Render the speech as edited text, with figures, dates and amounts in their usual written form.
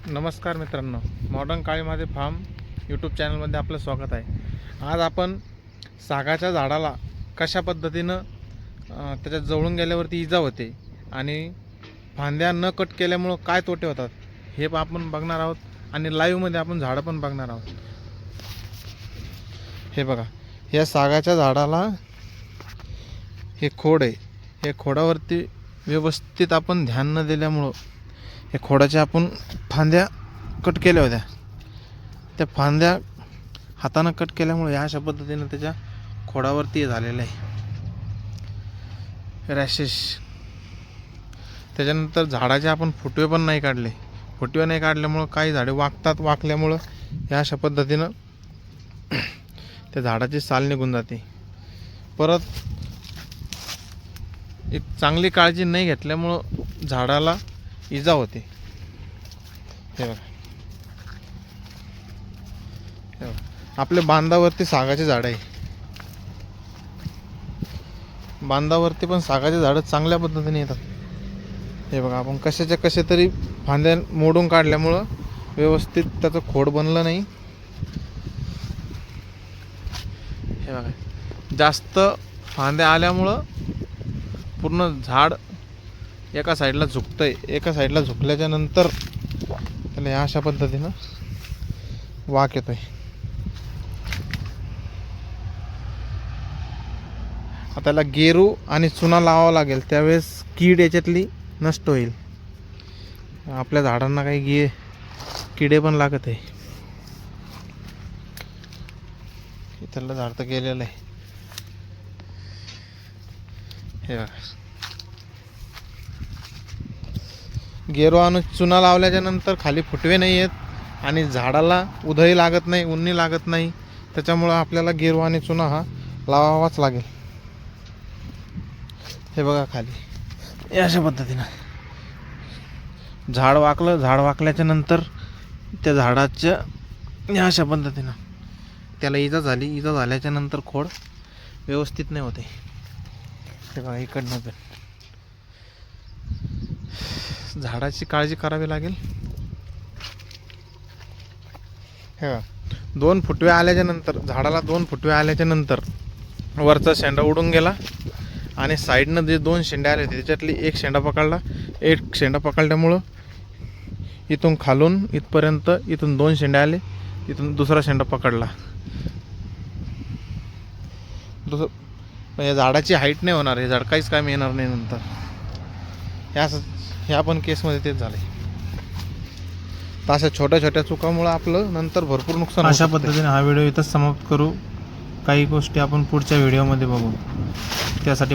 नमस्कार मित्रांनो, modern काळीमाते form YouTube चॅनलमध्ये आपलं स्वागत आहे। आज आपण सागाच्या झाडाला कशा पद्धतीनं त्याच्या जवळून गेल्यावरती इजा होते आणि फांद्या न कट केल्यामुळं काय तोटे होतात हे आपण बघणार आहोत आणि लाईव्हमध्ये आपण झाडं पण बघणार आहोत। हे बघा, या सागाच्या झाडाला हे खोड आहे, हे खोडावरती व्यवस्थित आपण ध्यान न दिल्यामुळं हे खोडाच्या आपण फांद्या कट केल्या होत्या। त्या फांद्या हाताने कट केल्यामुळे या अशा पद्धतीने त्याच्या खोडावरती झालेलं आहे रॅशेस। त्याच्यानंतर झाडाचे आपण फुटवे पण नाही काढले। फुटवे नाही काढल्यामुळं काही झाडे वाकल्यामुळं या अशा पद्धतीनं त्या झाडाची साल निघून जाते। परत एक चांगली काळजी नाही घेतल्यामुळं झाडाला इजा होते। हे बघा, आपल्या बांधावरती सागाचे झाड आहे। बांधावरती पण सागाचे झाडं चांगल्या पद्धतीने येतात। हे बघा, आपण कशाच्या कशा तरी फांद्या मोडून काढल्यामुळं व्यवस्थित त्याचं खोड बनलं नाही। हे बघा, जास्त फांद्या आल्यामुळं पूर्ण झाड एका साईडला झुकतंय। एका साईडला झुकल्याच्या नंतर त्याला या अशा पद्धतीनं वाक येतोय। आता त्याला गेरू आणि चुना लावावा लागेल, त्यावेळेस कीड याच्यातली नष्ट होईल। आपल्या झाडांना काही किडे पण लागत आहे। त्याला झाड तर गेलेलं आहे। हे बघा, गेरू आणि चुना लावल्याच्या नंतर खाली फुटवे नाही येत आणि झाडाला उधळी लागत नाही, उन्नी लागत नाही। त्याच्यामुळं आपल्याला गेरू आणि चुना हा लावावाच लागेल। हे बघा, खाली या अशा पद्धतीनं झाड वाकल्याच्या नंतर त्या झाडाच्या या अशा पद्धतीनं त्याला इजा झाल्याच्या नंतर खोड व्यवस्थित नाही होते। हे बघा, इकडनं पण झाडाची काळजी करावी लागेल। हे दोन फुटवे आल्याच्या नंतर, झाडाला दोन फुटवे आल्याच्या नंतर वरचा शेंडा उडून गेला आणि साईडनं जे दोन शेंडे आले त्याच्यातली एक शेंडा पकडला। एक शेंडा पकडल्यामुळं इथून खालून इथपर्यंत इथून दोन शेंडे आले, इथून दुसरा शेंडा पकडला। या झाडाची हाईट नाही होणार, हे झाड काहीच कामी येणार नाही नंतर। ह्या पण केसमध्ये तेच झाले। तर अशा छोट्या छोट्या चुकामुळे आपलं नंतर भरपूर नुकसान होऊ शकते। अशा पद्धतीने हा व्हिडिओ इथंच समाप्त करू। काही गोष्टी आपण पुढच्या व्हिडिओमध्ये बघू। त्यासाठी